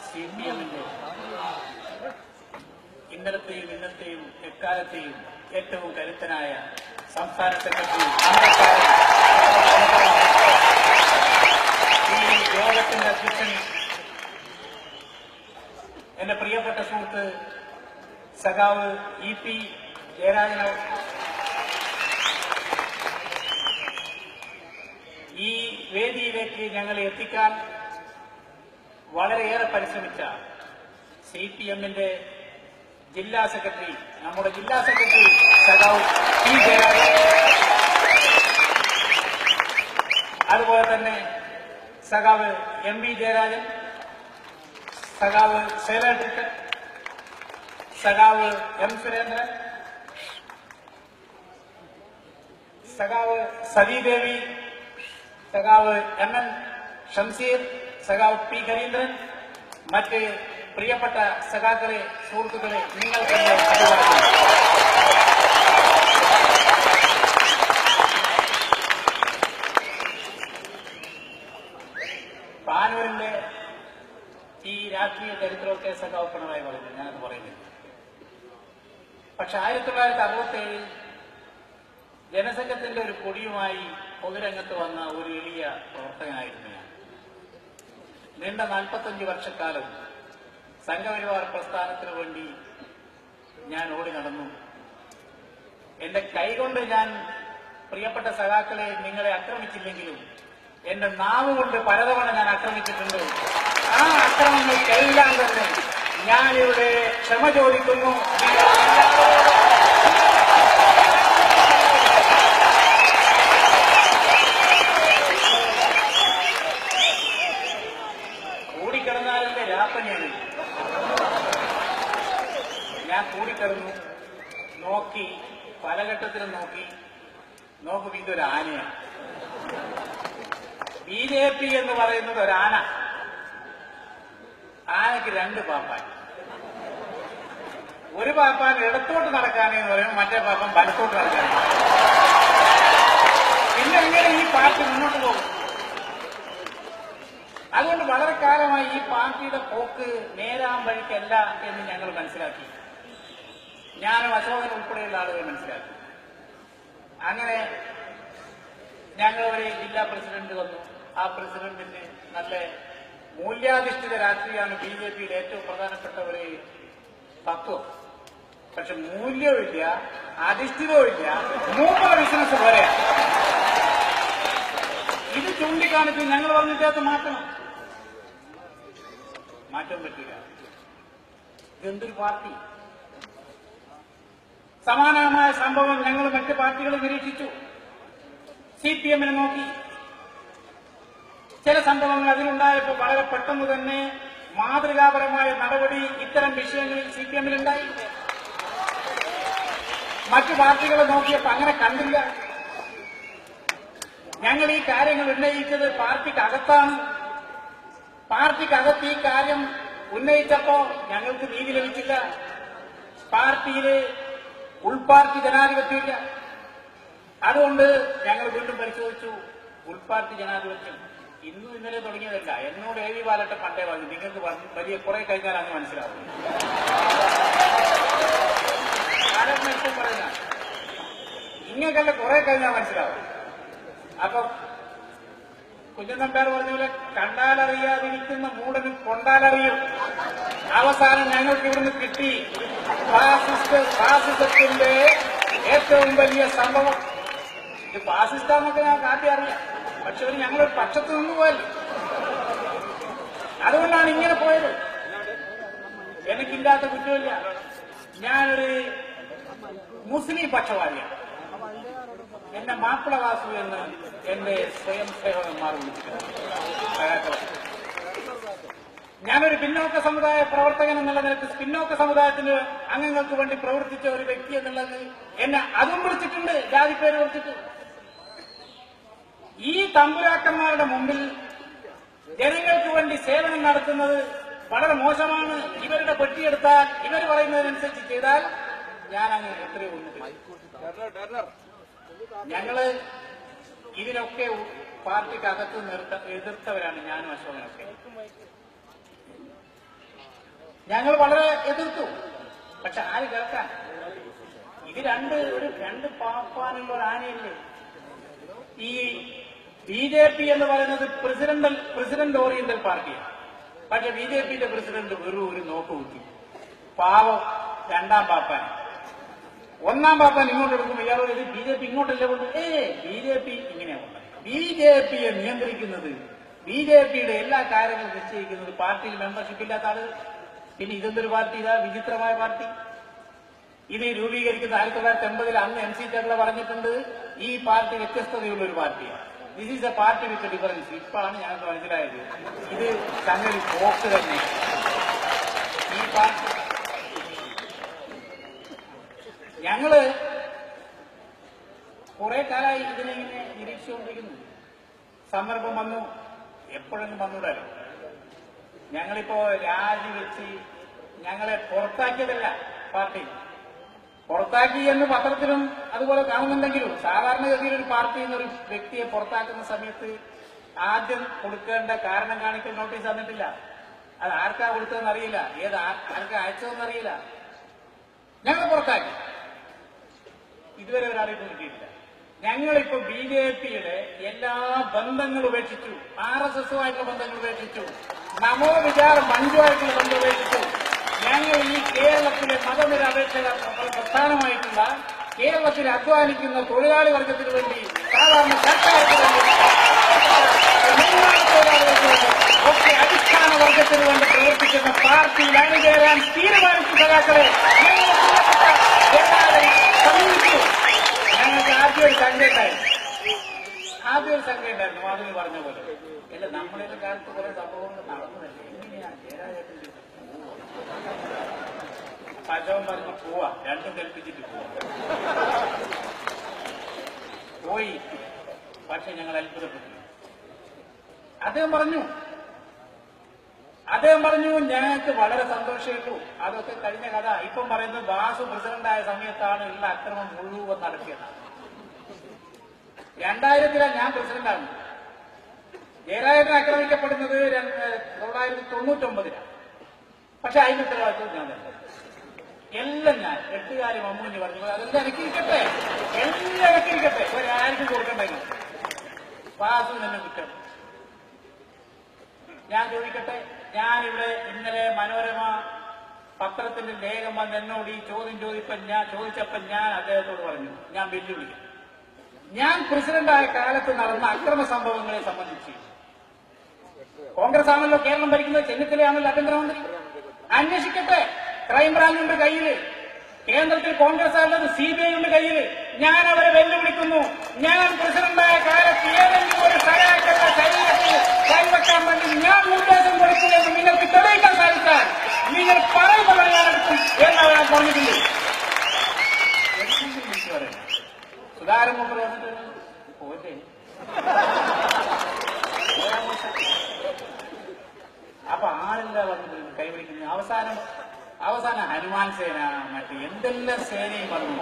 CPM-ന്റെ ഇന്നലത്തെയും ഇന്നത്തെയും എക്കാലത്തെയും ഏറ്റവും കരുത്തനായ സംസ്ഥാന സെക്രട്ടറി ഈ യോഗത്തിന്റെ അധ്യക്ഷൻ എന്റെ പ്രിയപ്പെട്ട സുഹൃത്ത് സഖാവ് EP ജയരാജൻ, ഈ വേദിയിലേക്ക് ഞങ്ങളെ എത്തിക്കാൻ വളരെയേറെ പരിശ്രമിച്ച CPM-ന്റെ ജില്ലാ സെക്രട്ടറി, നമ്മുടെ ജില്ലാ സെക്രട്ടറി സഖാവ് P ജയരാജൻ, അതുപോലെ തന്നെ സഖാവ് MV ജയരാജൻ, സഖാവ് ശൈലജ, സഖാവ് M സുരേന്ദ്രൻ, സഖാവ് സതീദേവി, സഖാവ് MN ഷംസീർ, സഖാവ് P ഹരീന്ദ്രൻ, മറ്റ് പ്രിയപ്പെട്ട സഖാക്കളെ, സുഹൃത്തുക്കളെ, നിങ്ങൾക്ക് പാനൂരിന്റെ ഈ രാഷ്ട്രീയ ചരിത്രമൊക്കെ സഖാവ് പിണറായി പറയുന്നു, ഞാനത് പറയുന്നില്ല. പക്ഷെ 1967 ജനസംഘത്തിന്റെ ഒരു കൊടിയുമായി പൊതുരംഗത്ത് വന്ന ഒരു എളിയ പ്രവർത്തകനായിരുന്നു ഞാൻ. നീണ്ട 45 വർഷക്കാലം സംഘപരിവാർ പ്രസ്ഥാനത്തിനു വേണ്ടി ഞാൻ ഓടി നടന്നു. എന്റെ കൈകൊണ്ട് ഞാൻ പ്രിയപ്പെട്ട സഖാക്കളെ, നിങ്ങളെ ആക്രമിച്ചില്ലെങ്കിലും എന്റെ നാവ് കൊണ്ട് പലതവണ ഞാൻ ആക്രമിച്ചിട്ടുണ്ട്. ആ ആക്രമണങ്ങൾക്കെല്ലാം തന്നെ ഞാനിവിടെ ക്ഷമ ചോദിക്കുന്നു. കൂടിക്കിടന്നാലല്ലേ രാപ്പണിയാണ്. ഞാൻ കൂടിക്കിടന്നു, നോക്കി, പല ഘട്ടത്തിലും നോക്കുമ്പോ ഇതൊരു ആനയാണ്. BJP എന്ന് പറയുന്നത് ഒരാന. ആനയ്ക്ക് 2 പാപ്പാൻ. ഒരു പാപ്പാൻ ഇടത്തോട്ട് നടക്കാനെന്ന് പറയുമ്പോൾ മറ്റേ പാപ്പാൻ വലത്തോട്ട് നടക്കാനേ. പിന്നെ എങ്ങനെ ഈ പാർട്ടി മുന്നോട്ട് പോകും? അതുകൊണ്ട് വളരെ കാലമായി ഈ പാർട്ടിയുടെ പോക്ക് നേരാൻ വഴിക്കല്ല എന്ന് ഞങ്ങൾ മനസ്സിലാക്കി. ഞാനും അശോകൻ ഉൾപ്പെടെയുള്ള ആളുകൾ മനസ്സിലാക്കി. അങ്ങനെ ഞങ്ങൾ ഒരു ജില്ലാ പ്രസിഡന്റ് വന്നു. ആ പ്രസിഡന്റിന് നല്ല മൂല്യാധിഷ്ഠിത രാഷ്ട്രീയമാണ് BJPയുടെ ഏറ്റവും പ്രധാനപ്പെട്ട ഒരു തത്വം. പക്ഷെ മൂല്യവും ഇല്ല, അധിഷ്ഠിതവും ഇല്ല, മൂപ്പറ ബിസിനസ് പോലെയാണ്. ഇത് ചൂണ്ടിക്കാണിച്ച് ഞങ്ങൾ പറഞ്ഞിട്ട് മാറ്റണം. മാറ്റാൻ പറ്റില്ല. ഇതെന്തൊരു പാർട്ടി? സമാനമായ സംഭവം ഞങ്ങൾ മറ്റ് പാർട്ടികൾ നിരീക്ഷിച്ചു. CPM-നെ നോക്കി. ചില സംഭവങ്ങൾ അതിലുണ്ടായപ്പോൾ വളരെ പെട്ടെന്ന് തന്നെ മാതൃകാപരമായ നടപടി ഇത്തരം വിഷയങ്ങളിൽ CPM-ലുണ്ടായി. മറ്റു പാർട്ടികളെ നോക്കിയപ്പോൾ അങ്ങനെ കണ്ടില്ല. ഞങ്ങൾ ഈ കാര്യങ്ങൾ ഉന്നയിച്ചത് പാർട്ടിക്കകത്താണ്. പാർട്ടിക്കകത്ത് ഈ കാര്യം ഉന്നയിച്ചപ്പോ ഞങ്ങൾക്ക് നീതി ലഭിച്ചില്ല. പാർട്ടിയില് ഉൾപാർട്ടി ജനാധിപത്യമില്ല. അതുകൊണ്ട് ഞങ്ങൾ വീണ്ടും പരിശോധിച്ചു. ഉൾപാർട്ടി ജനാധിപത്യം ഇന്നും ഇന്നലെ തുടങ്ങിയതല്ല. എന്നോട് AV ബാലട്ട പണ്ടേ പറഞ്ഞു, നിങ്ങൾക്ക് വലിയ കുറെ കഴിഞ്ഞാൽ അങ്ങ് മനസ്സിലാവും. കാലം പറയുന്ന ഇങ്ങനെയല്ല, കുറെ കഴിഞ്ഞാൽ മനസ്സിലാവും. അപ്പൊ കുഞ്ഞനമ്പ്യാർ പറഞ്ഞ പോലെ കണ്ടാലറിയാതിരിക്കുന്ന മൂടനും കൊണ്ടാലറിയും. അവസാനം ഞങ്ങൾക്ക് ഇവിടുന്ന് കിട്ടി ഫാസിസത്തിന്റെ ഏറ്റവും വലിയ സംഭവം. ഇത് ഫാസിസ്റ്റാന്നൊക്കെ ഞങ്ങൾക്ക് ആദ്യം അറിയാം. പക്ഷെ ഒരു ഞങ്ങളൊരു പക്ഷത്ത് നിന്ന് പോയല്ലോ. അതുകൊണ്ടാണ് ഇങ്ങനെ പോയത്. എനിക്കില്ലാത്ത കുറ്റമില്ല. ഞാനൊരു മുസ്ലിം പക്ഷപാതിയാണ്. എന്നെ മാപ്പിളവാസു എന്ന് എന്റെ സ്വയം സേവകന്മാർ വിളിച്ചിട്ടുണ്ട്. ഞാനൊരു പിന്നോക്ക സമുദായ പ്രവർത്തകൻ എന്നുള്ള നിലക്ക് പിന്നോക്ക സമുദായത്തിന് അംഗങ്ങൾക്ക് വേണ്ടി പ്രവർത്തിച്ച ഒരു വ്യക്തി എന്നുള്ളത് എന്നെ അതും വിളിച്ചിട്ടുണ്ട്, ജാതിപ്പേര് വിളിച്ചിട്ട്. ഈ തമ്പുരാക്കന്മാരുടെ മുമ്പിൽ ജനങ്ങൾക്ക് വേണ്ടി സേവനം നടത്തുന്നത് വളരെ മോശമാണ്. ഇവരുടെ പെട്ടിയെടുത്താൽ, ഇവർ പറയുന്നതിനനുസരിച്ച് ചെയ്താൽ ഞാൻ അങ്ങ് എത്രയോ ഉന്നതി. ഞങ്ങള് ഇതിനൊക്കെ പാർട്ടിക്കകത്ത് എതിർത്തവരാണ് ഞാനും അശോകനൊക്കെ. ഞങ്ങൾ വളരെ എതിർത്തു. പക്ഷെ ആര് കേൾക്കാൻ? ഇത് രണ്ട് പാപ്പാനുള്ള ഒരു ആനയല്ലേ. ഈ BJP എന്ന് പറയുന്നത് പ്രസിഡന്റ് ഓറിയന്റൽ പാർട്ടിയാണ്. പക്ഷെ BJPയുടെ പ്രസിഡന്റ് വെറും ഒരു നോക്ക് കുത്തി പാവം രണ്ടാം പാപ്പാൻ. ഒന്നാം പാപ്പാൻ ഇങ്ങോട്ട് എടുക്കുമ്പോൾ ഇയാളോട് ഇത് BJP ഇങ്ങോട്ടല്ലേ കൊണ്ട് BJP ഇങ്ങനെയാണ് കൊണ്ട്. BJPയെ നിയന്ത്രിക്കുന്നത്, BJPയുടെ എല്ലാ കാര്യങ്ങളും നിശ്ചയിക്കുന്നത് പാർട്ടിയിൽ മെമ്പർഷിപ്പ് ഇല്ലാത്ത ആളുകൾ. പിന്നെ ഇതെന്തൊരു പാർട്ടി? ഇതാ വിചിത്രമായ പാർട്ടി. ഇത് രൂപീകരിക്കുന്ന 1980 അന്ന് MC ചെറുള പറഞ്ഞിട്ടുണ്ട്, ഈ പാർട്ടി വ്യത്യസ്തതയുള്ള ഒരു പാർട്ടിയാണ്. This is A party with difference. ഇപ്പോഴാണ് ഞങ്ങൾക്ക് മനസ്സിലായത് ഇത് സംഗതി പോക്ക് തന്നെ. ഈ പാർട്ടി ഞങ്ങള് കുറെ കാലമായി ഇതിനെങ്ങനെ നിരീക്ഷിച്ചുകൊണ്ടിരിക്കുന്നു. സന്ദർഭം വന്നു, എപ്പോഴെങ്കിലും വന്നൂടല്ലോ. ഞങ്ങളിപ്പോ രാജിവെച്ച് ഞങ്ങളെ പുറത്താക്കിയതല്ല പാർട്ടി. പുറത്താക്കി എന്ന് പത്രത്തിലും അതുപോലെ കാണുന്നുണ്ടെങ്കിലും സാധാരണഗതിയിൽ ഒരു പാർട്ടിയിൽ നിന്ന് ഒരു വ്യക്തിയെ പുറത്താക്കുന്ന സമയത്ത് ആദ്യം കൊടുക്കേണ്ട കാരണം കാണിക്കൽ നോട്ടീസ് തന്നിട്ടില്ല. അത് ആർക്കാ കൊടുത്തതെന്ന് അറിയില്ല, ആർക്കാ അയച്ചതെന്ന് അറിയില്ല. ഞങ്ങൾ പുറത്താക്കി. ഇതുവരെ ഒരാളെയും കിട്ടിയിട്ടില്ല. ഞങ്ങളിപ്പോ BJPയുടെ എല്ലാ ബന്ധങ്ങളും ഉപേക്ഷിച്ചു. RSSുമായിട്ടുള്ള ബന്ധങ്ങൾ ഉപേക്ഷിച്ചു. നമോ വിചാർ മഞ്ജുവായിട്ടുള്ള ബന്ധം ഉപേക്ഷിച്ചു. ഞങ്ങൾ ഈ കേരളത്തിലെ മതനിരപേക്ഷ പ്രധാനമായിട്ടുള്ള കേരളത്തിൽ അധ്വാനിക്കുന്ന തൊഴിലാളി വർഗത്തിന് വേണ്ടി, സാധാരണ സർക്കാർക്ക് വേണ്ടി, ഒക്കെ അടിസ്ഥാന വർഗത്തിന് വേണ്ടി പ്രവർത്തിക്കുന്ന പാർട്ടിയിൽ അണിചേരാൻ തീരുമാനിച്ചു. സഖാക്കളെ, സമീപിച്ചു. ഞങ്ങൾക്ക് ആദ്യം ഒരു സംഖ്യയുണ്ടായിരുന്നു. മാധവി പറഞ്ഞ പോലെ അല്ല, നമ്മളുടെ കാലത്ത് കുറെ സംഭവങ്ങൾ നടന്നതല്ലേ. എങ്ങനെയാണ് ജയരാജേട്ടൻ പശവൻ പറഞ്ഞ് പോവാ, രണ്ടും കൽപ്പിച്ചിട്ട് പോയി. പക്ഷെ ഞങ്ങൾ അത്ഭുതപ്പെട്ടു. അദ്ദേഹം പറഞ്ഞു ഞങ്ങൾക്ക് വളരെ സന്തോഷമുള്ളൂ, അതൊക്കെ കഴിഞ്ഞ കഥ. ഇപ്പം പറയുന്നത് വാസു പ്രസിഡന്റായ സമയത്താണ് ഉള്ള അക്രമം മുഴുവൻ നടത്തിയത്. 2000 ഞാൻ പ്രസിഡന്റാണ്. ജയരാജൻ ആക്രമിക്കപ്പെടുന്നത് 1999. പക്ഷെ അതിന് ഉത്തരവാദിത്വം ഞാൻ തന്നെ. എല്ലാം ഞാൻ 8 മമ്മൂഞ്ഞ് പറഞ്ഞു, അതെല്ലാം എനിക്കിരിക്കട്ടെ, എല്ലാം എനിക്കിരിക്കട്ടെ, ഒരാർക്കും കൊടുക്കണ്ടെങ്കിൽ വാസു തന്നെ കുറ്റം. ഞാൻ ചോദിക്കട്ടെ, ഞാനിവിടെ ഇന്നലെ മനോരമ പത്രത്തിന്റെ ലേഖം വന്ന് എന്നോട് ഈ ചോദ്യം ചോദിച്ചപ്പോൾ ഞാൻ അദ്ദേഹത്തോട് പറഞ്ഞു, ഞാൻ വെല്ലുവിളിക്കും. ഞാൻ പ്രസിഡന്റായ കാലത്ത് നടന്ന അക്രമ സംഭവങ്ങളെ സംബന്ധിച്ച് കോൺഗ്രസ് ആണല്ലോ കേരളം ഭരിക്കുന്നത്, ചെന്നിത്തലയാണല്ലോ ആഭ്യന്തരമന്ത്രി, അന്വേഷിക്കട്ടെ. ക്രൈംബ്രാഞ്ചുണ്ട് കയ്യില്, കേന്ദ്രത്തിൽ കോൺഗ്രസ് ആണുള്ളത്, CBI ഉണ്ട് കയ്യില്. ഞാൻ അവരെ വെല്ലുവിളിക്കുന്നു. ഞാൻ പ്രസിഡന്റായ കാലത്ത് ഏതെങ്കിലും ഒരു സഹാക്കളുടെ ശരീരത്തിൽ കൈവെക്കാൻ വേണ്ടി ഞാൻ നിർദ്ദേശം കൊടുക്കില്ലെന്ന് നിങ്ങൾക്ക് തെളിയിക്കാൻ സാധിച്ചാൽ നിങ്ങൾ പറയുമ്പോൾ ഞാനെടുക്കും എന്നാണ് ഞാൻ പറഞ്ഞിട്ടുണ്ട്. സുധാകരൻ മുമ്പ് വന്നിട്ട് പോട്ടെ. അപ്പൊ ആരെല്ലാം വന്നിട്ട് കൈപിടിക്കുന്നത്? അവസാനം ഹനുമാൻ സേന, മറ്റേ എന്തെല്ലാം സേനയും വന്നു.